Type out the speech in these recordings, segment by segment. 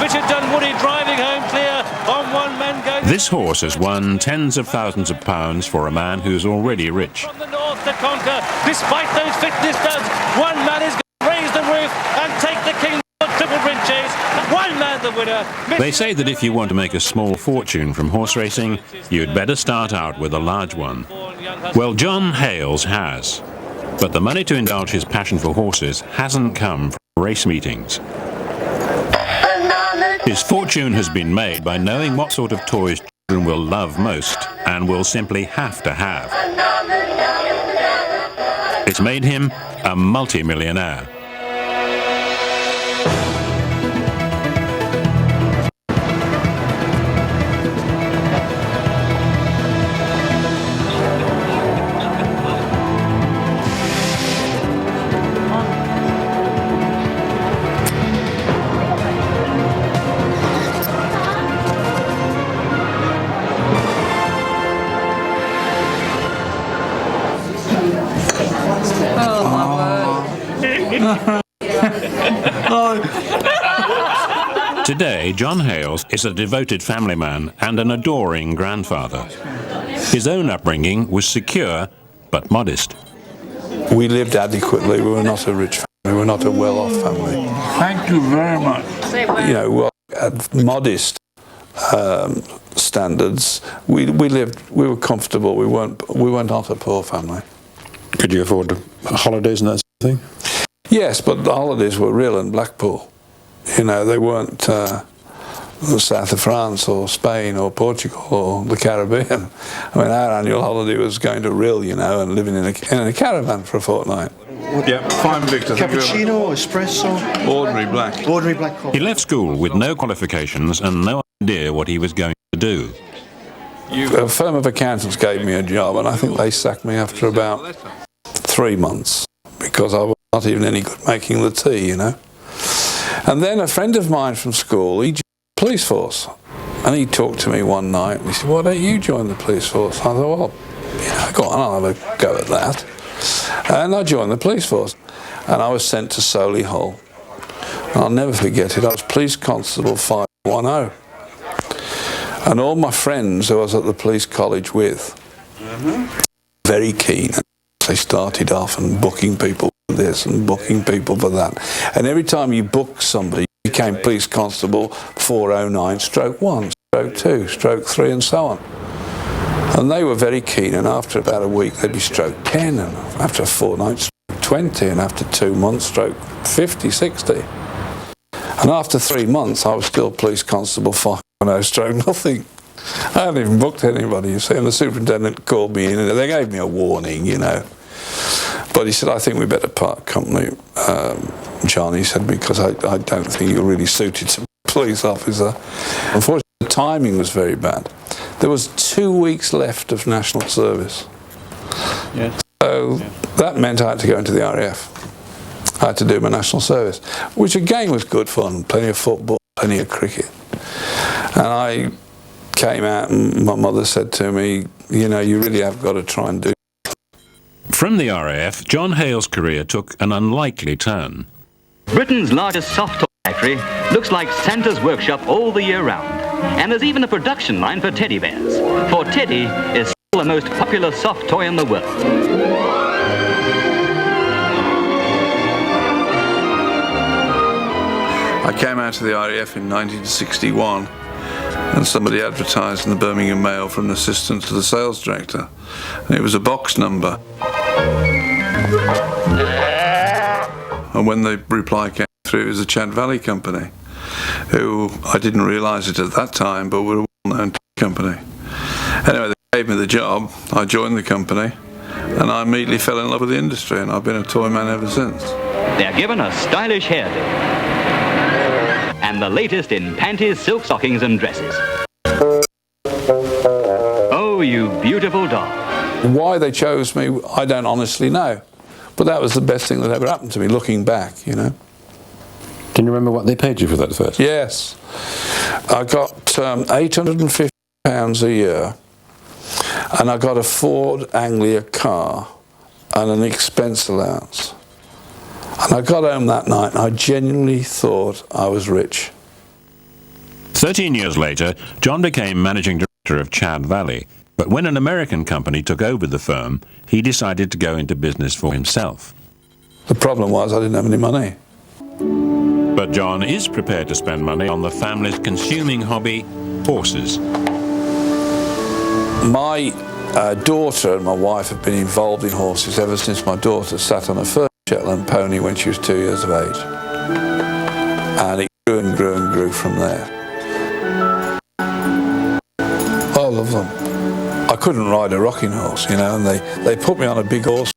Richard Dunwoody driving home clear on one man going. This horse has won tens of thousands of pounds for a man who's already rich. From the north to conquer, despite those fitness duds, one man is going to raise the roof and take the king of Triple Print Chase. One man the winner. They say that if you want to make a small fortune from horse racing, you'd better start out with a large one. Well, John Hales has. But the money to indulge his passion for horses hasn't come from race meetings. His fortune has been made by knowing what sort of toys children will love most and will simply have to have. It's made him a multi-millionaire. Today, John Hales is a devoted family man and an adoring grandfather. His own upbringing was secure, but modest. We lived adequately. We were not a rich family. We were not a well-off family. Thank you very much. You know, well, at modest standards, we were comfortable. We weren't not a poor family. Could you afford holidays and that sort of thing? Yes, but the holidays were real in Blackpool. You know, they weren't the south of France or Spain or Portugal or the Caribbean. I mean, our annual holiday was going to Rhyl, you know, and living in a caravan for a fortnight. Yeah, fine, Victor. Cappuccino, espresso? Ordinary black. Ordinary black coffee. He left school with no qualifications and no idea what he was going to do. A firm of accountants gave me a job, and I think they sacked me after about 3 months because I was not even any good making the tea, you know. And then a friend of mine from school, he joined the police force. And he talked to me one night and he said, why don't you join the police force? I thought, well, yeah, go on, I'll have a go at that. And I joined the police force. And I was sent to Solihull. And I'll never forget it, I was police constable 510. And all my friends who I was at the police college with, very keen. They started off and booking people for this and booking people for that. And every time you booked somebody, you became police constable 409, stroke 1, stroke 2, stroke 3, and so on. And they were very keen, and after about a week, they'd be stroke 10, and after a fortnight, stroke 20, and after 2 months, stroke 50, 60. And after 3 months, I was still police constable 510, stroke nothing. I hadn't even booked anybody, you see, and the superintendent called me in, and they gave me a warning, you know. But he said, I think we better part company, John, he said, because I don't think you're really suited to be a police officer. Unfortunately, the timing was very bad. There was 2 weeks left of national service. Yeah. So that meant I had to go into the RAF. I had to do my national service, which again was good fun, plenty of football, plenty of cricket. And I came out and my mother said to me, you know, you really have got to try and do. From the RAF, John Hales' career took an unlikely turn. Britain's largest soft toy factory looks like Santa's workshop all the year round. And there's even a production line for teddy bears. For Teddy is still the most popular soft toy in the world. I came out of the RAF in 1961 and somebody advertised in the Birmingham Mail for an assistant to the sales director. And it was a box number. And when the reply came through, it was the Chad Valley Company, who I didn't realise it at that time, but were a well-known company. Anyway, they gave me the job, I joined the company, and I immediately fell in love with the industry, and I've been a toy man ever since. They're given a stylish hairdo and the latest in panties, silk stockings and dresses. Oh, you beautiful doll. Why they chose me, I don't honestly know. But that was the best thing that ever happened to me, looking back, you know. Can you remember what they paid you for that first? Yes. I got £850 a year, and I got a Ford Anglia car and an expense allowance. And I got home that night and I genuinely thought I was rich. 13 years later, John became managing director of Chad Valley. But when an American company took over the firm, he decided to go into business for himself. The problem was I didn't have any money. But John is prepared to spend money on the family's consuming hobby, horses. My daughter and my wife have been involved in horses ever since my daughter sat on her first Shetland pony when she was 2 years of age. And it grew and grew and grew from there. I love them. I couldn't ride a rocking horse, you know, and they put me on a big horse.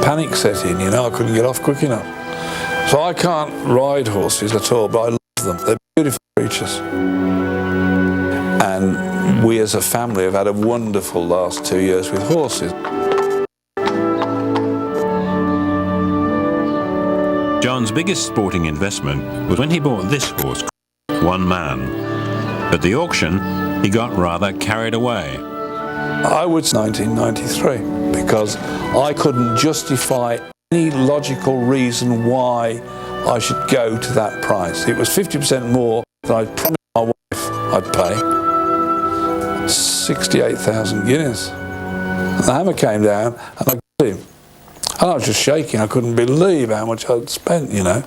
Panic set in, you know, I couldn't get off quick enough. So I can't ride horses at all, but I love them. They're beautiful creatures. And we as a family have had a wonderful last 2 years with horses. John's biggest sporting investment was when he bought this horse, One Man. At the auction, he got rather carried away. I would say 1993, because I couldn't justify any logical reason why I should go to that price. It was 50% more than I promised my wife I'd pay. 68,000 guineas. And the hammer came down and I got him. And I was just shaking. I couldn't believe how much I'd spent, you know.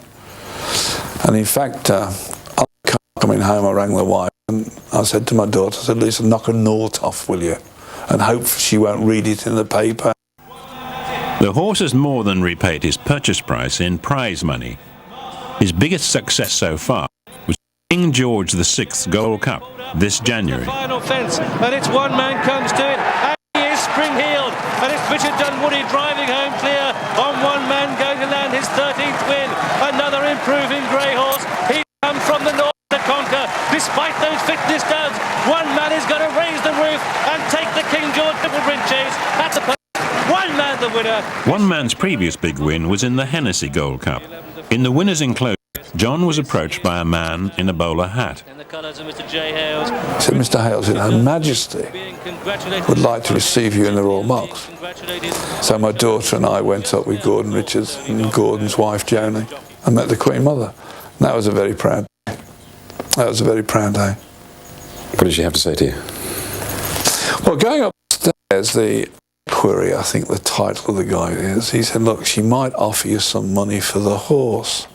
And in fact, coming home, I rang the wife and I said to my daughter, I said, Lisa, knock a nought off, will you? And hope she won't read it in the paper. The horse has more than repaid his purchase price in prize money. His biggest success so far was King George VI's Gold Cup this January. The final fence, and it's One Man comes to it, and he is spring-heeled, and it's Richard Dunwoody driving home clear on One Man going to land his 13th win. Another improving grey horse. He comes from the north to conquer. Despite those fitness doubts, One Man is going to raise the roof and take the King George Triple Ring Chase at the post. One Man the winner. One Man's previous big win was in the Hennessy Gold Cup. In the winner's enclosure, John was approached by a man in a bowler hat. In the colours of Mr. J. Hales. He said, Mr. Hales, Her Majesty would like to receive you in the Royal Box. So my daughter and I went up with Gordon Richards and Gordon's wife, Joni, and met the Queen Mother. And that was a very proud day. That was a very proud day. What did she have to say to you? Well, going upstairs, the query, I think the title of the guy is, he said, look, she might offer you some money for the horse.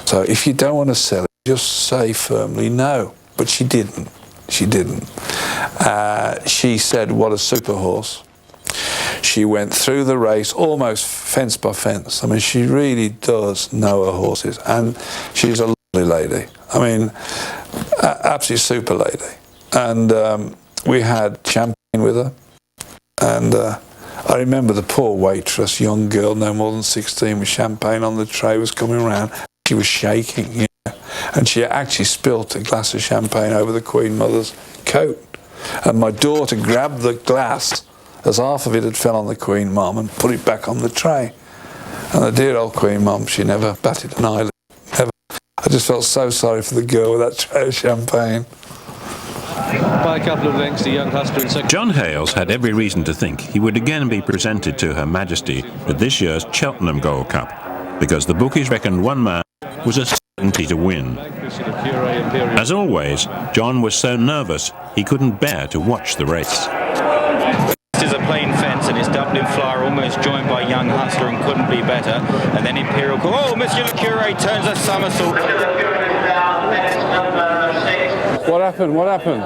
So if you don't want to sell it, just say firmly no. But she didn't. She didn't. She said, what a super horse. She went through the race almost fence by fence. I mean, she really does know her horses. And she's a lovely lady. I mean, absolutely super lady. And we had champagne with her. And I remember the poor waitress, young girl, no more than 16, with champagne on the tray, was coming around. She was shaking, you know, and she actually spilt a glass of champagne over the Queen Mother's coat. And my daughter grabbed the glass as half of it had fell on the Queen Mum and put it back on the tray. And the dear old Queen Mum, she never batted an eyelid, never. I just felt so sorry for the girl with that tray of champagne. By a couple of lengths, the young hustler in second. John Hales had every reason to think he would again be presented to Her Majesty at this year's Cheltenham Gold Cup, because the bookies reckoned One Man was a certainty to win. As always, John was so nervous he couldn't bear to watch the race. This is a plain fence and it's Dublin Flyer almost joined by Young Hustler and couldn't be better. And then Imperial... Oh, Monsieur Le Curé turns a somersault. What happened? What happened?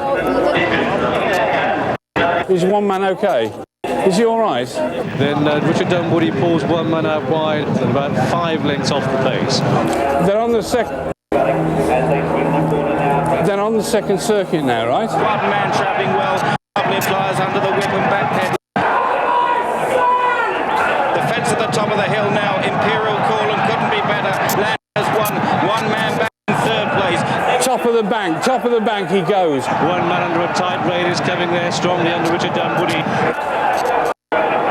Is One Man okay? Is he all right? Then Richard Dunwoody pulls One Man out wide and about 5 lengths off the pace. They're on the second circuit now, right? One Man travelling well. Dublin Flyers under the whip and back head. The fence at the top of the hill now. Imperial call and couldn't be better. Land has won. One Man back in third place. Top of the bank he goes. One Man under a tight rein is coming there strongly under Richard Dunwoody.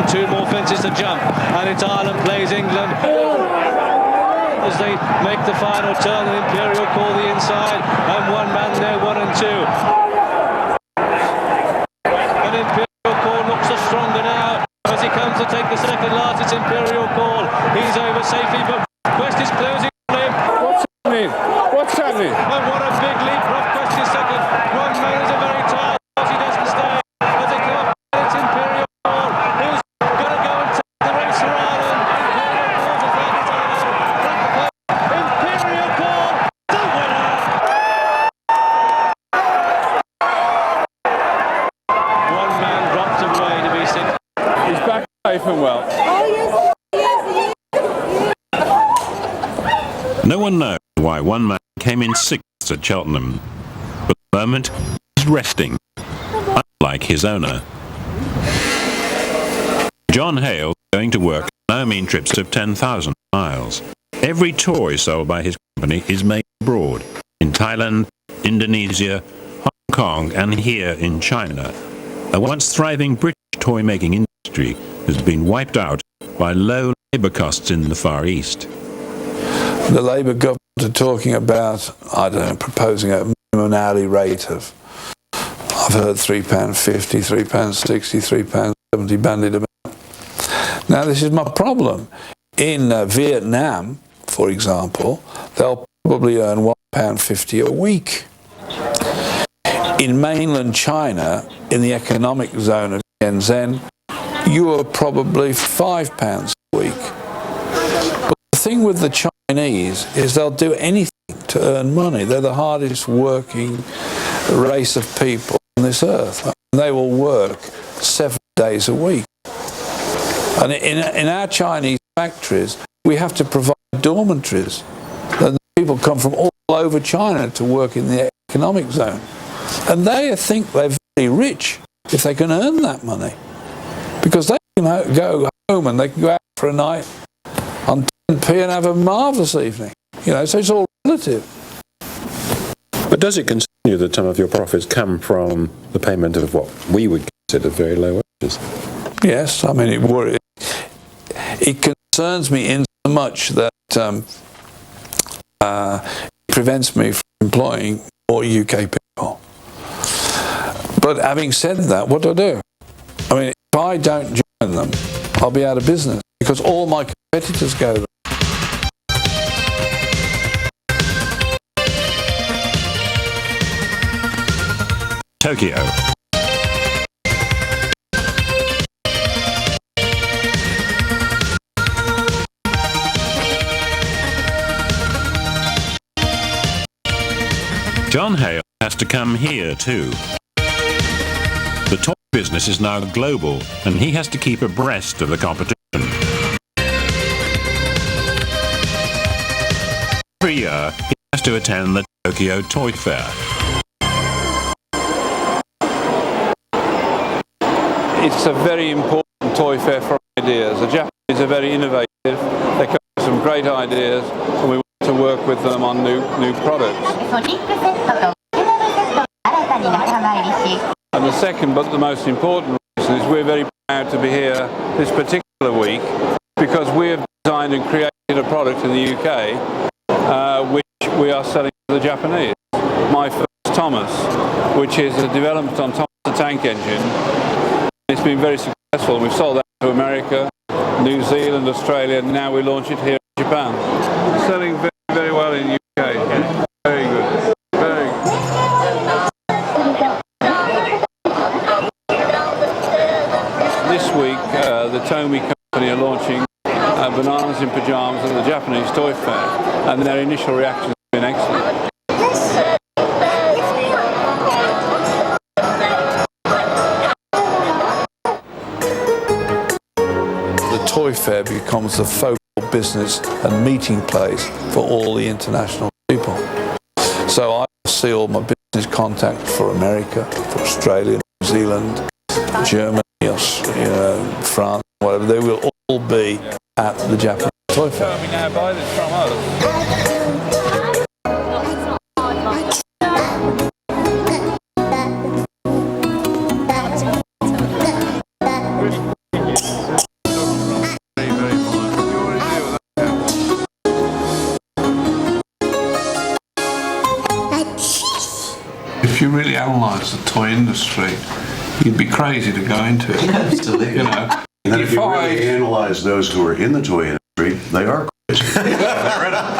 2 more fences to jump, and it's Ireland plays England. As they make the final turn, and Imperial call the inside, and One Man there, 1 and 2. And Imperial call looks the stronger now as he comes to take the second last. It's Imperial call. He's over safely, but Quest is closing on him. What's happening? What's happening? And what a big leap from safe and well. No one knows why one man came in sixth at Cheltenham, but at the moment he's resting, unlike his owner. John Hales is going to work no mean trips of 10,000 miles. Every toy sold by his company is made abroad, in Thailand, Indonesia, Hong Kong and here in China. A once thriving British toy-making industry has been wiped out by low labour costs in the Far East. The Labour government are talking about, I don't know, proposing a minimum hourly rate of, I've heard £3.50, £3.60, £3.70 bandied about. Now this is my problem. In Vietnam, for example, they'll probably earn £1.50 a week. In mainland China, in the economic zone of Shenzhen, you are probably £5 a week. But the thing with the Chinese is they'll do anything to earn money. They're the hardest working race of people on this earth. They will work 7 days a week. And in our Chinese factories, we have to provide dormitories. And people come from all over China to work in the economic zone. And they think they're very rich if they can earn that money. Because they can go home and they can go out for a night on 10p and have a marvellous evening. You know, so it's all relative. But does it concern you that some of your profits come from the payment of what we would consider very low wages? Yes, I mean, it concerns me in so much that it prevents me from employing more UK people. But having said that, what do? I mean, if I don't join them, I'll be out of business because all my competitors go there. Tokyo. John Hales has to come here too. The toy business is now global and he has to keep abreast of the competition. Every year he has to attend the Tokyo Toy Fair. It's a very important toy fair for ideas. The Japanese are very innovative. They come with some great ideas and we want to work with them on new products. And the second, but the most important reason, is we're very proud to be here this particular week because we have designed and created a product in the UK which we are selling to the Japanese. My first Thomas, which is a development on Thomas the Tank Engine. It's been very successful. We've sold that to America, New Zealand, Australia, and now we launch it here in Japan. Selling very, very well in the UK. Very good. Very good. This week, the Tomy company are launching bananas in pyjamas at the Japanese Toy Fair, and their initial reaction has been excellent. The Toy Fair becomes the focal business and meeting place for all the international people. So I see all my business contacts for America, for Australia, New Zealand, Germany, France, whatever. They will all be at the Japanese Toy Fair. We now buy this from us. If you really analyse the toy industry, you'd be crazy to go into it. Absolutely. You know, And if you really analyze those who are in the toy industry, they are crazy.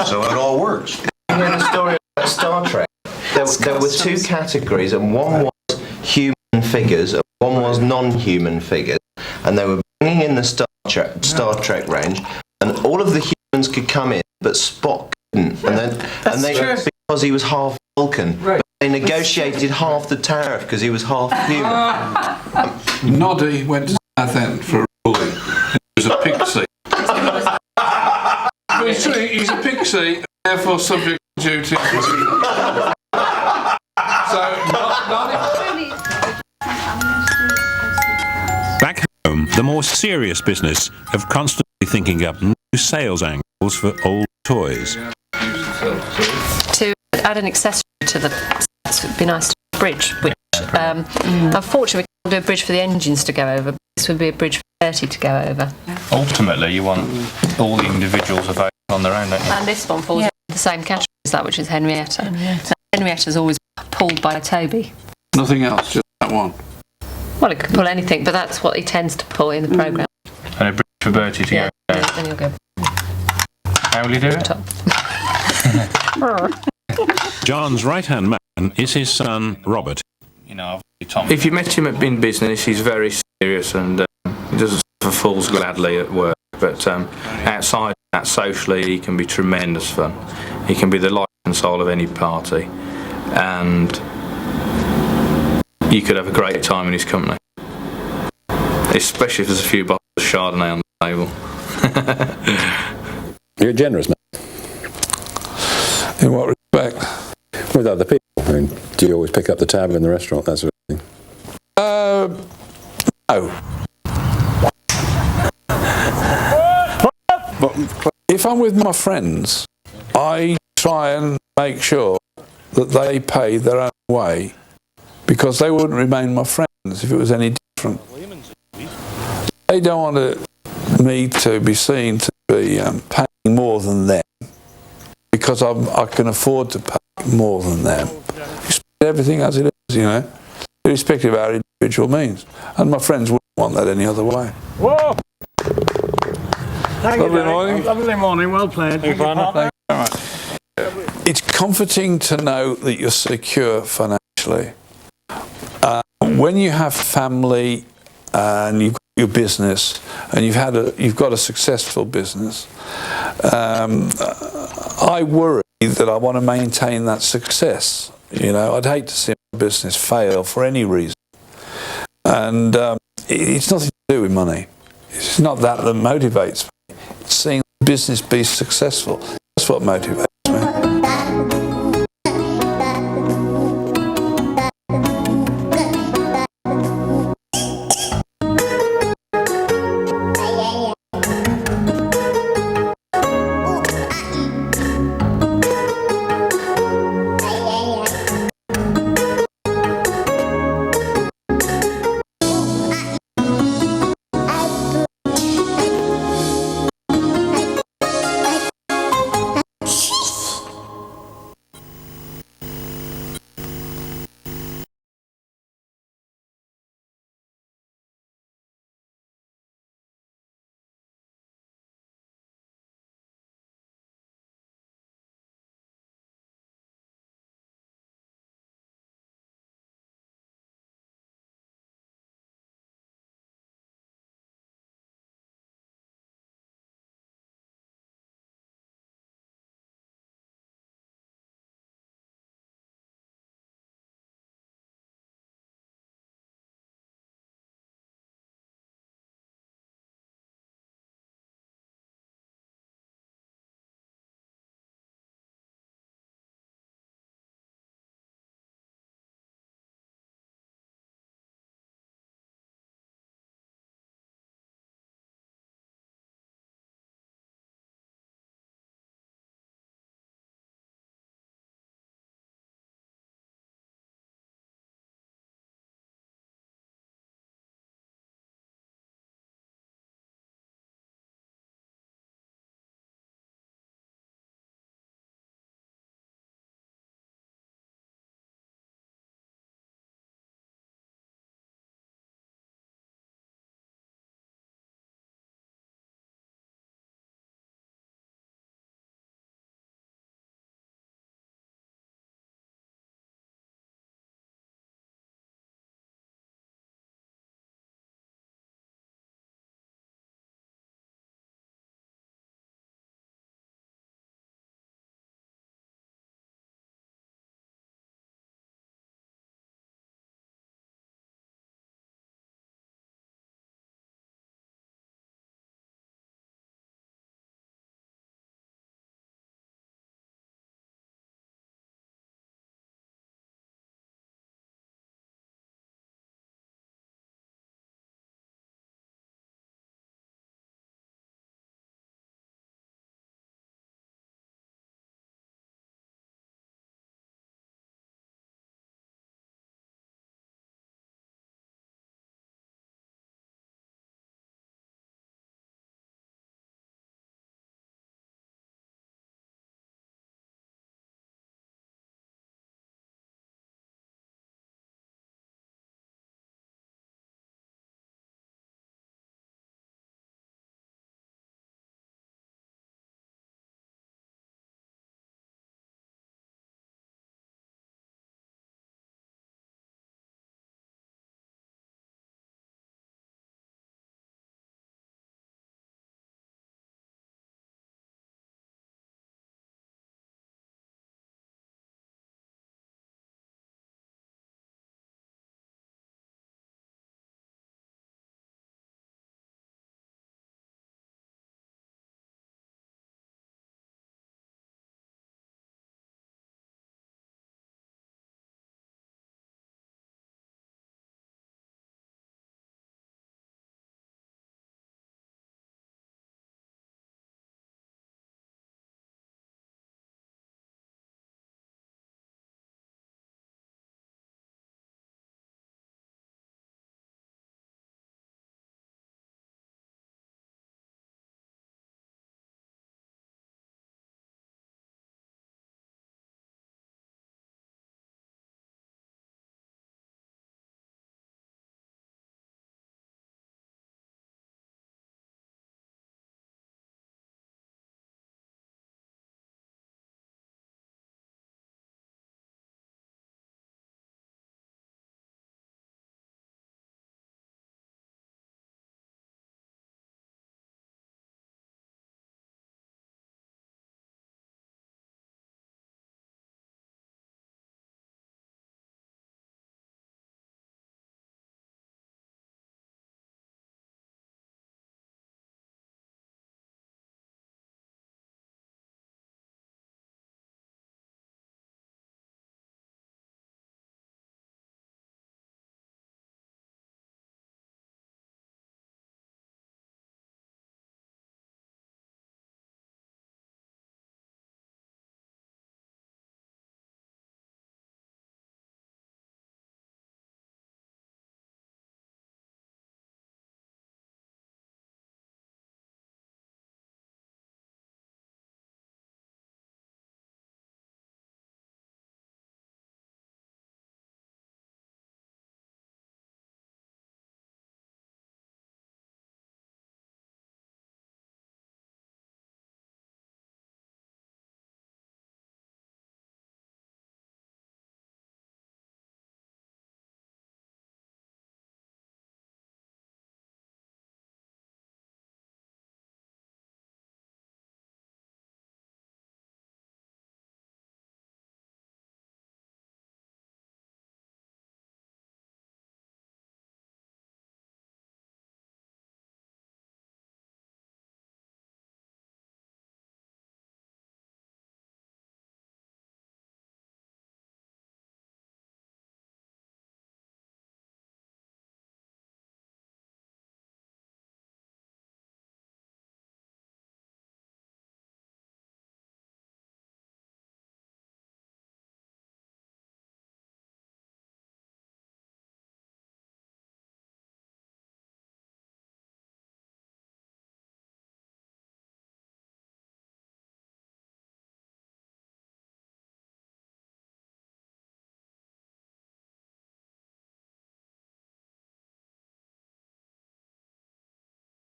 So it all works. You know the story about Star Trek? There were two categories, and one was human figures, and one was non-human figures. And they were bringing in the Star Trek range, and all of the humans could come in, but Spock couldn't. And they because he was half Vulcan. Right. They negotiated half the tariff because he was half human. Noddy went to Southend for a ruling. property, therefore subject to duty. So, Back home, the more serious business of constantly thinking up new sales angles for old toys. To add an accessory to the sets would be nice to do a bridge, which unfortunately we can't do a bridge for the engines to go over. This would be a bridge for 30 to go over. Ultimately, you want all the individuals available on their own, don't you? And this one falls in the same category as that, which is Henrietta. Henrietta's always pulled by Toby. nothing else, just that one. Well, it could pull anything, but that's what he tends to pull in the programme. And a bridge for Bertie to go. Then you'll go. How will you do it? John's right-hand man is his son, Robert. You know, Tom. If you met him in business, he's very serious and he doesn't suffer fools gladly at work. But outside that, socially, he can be tremendous fun. He can be the life and soul of any party, and you could have a great time in his company. Especially if there's a few bottles of Chardonnay on the table. You're generous, man. In what respect? With other people. I mean, do you always pick up the tab in the restaurant, that sort of thing? No. But if I'm with my friends, I try and make sure that they pay their own way, because they wouldn't remain my friends if it was any different. They don't want me to be seen to be paying more than them, because I can afford to pay more than them. Expect everything as it is, you know, irrespective of our individual means. And my friends wouldn't want that any other way. Whoa! Lovely morning. Lovely morning, well played. Thank you very much. It's comforting to know that you're secure financially. When you have family and you've got your business and you've got a successful business, I worry that I want to maintain that success. You know, I'd hate to see my business fail for any reason. And it's nothing to do with money. It's not that motivates me. It's seeing the business be successful. That's what motivates me.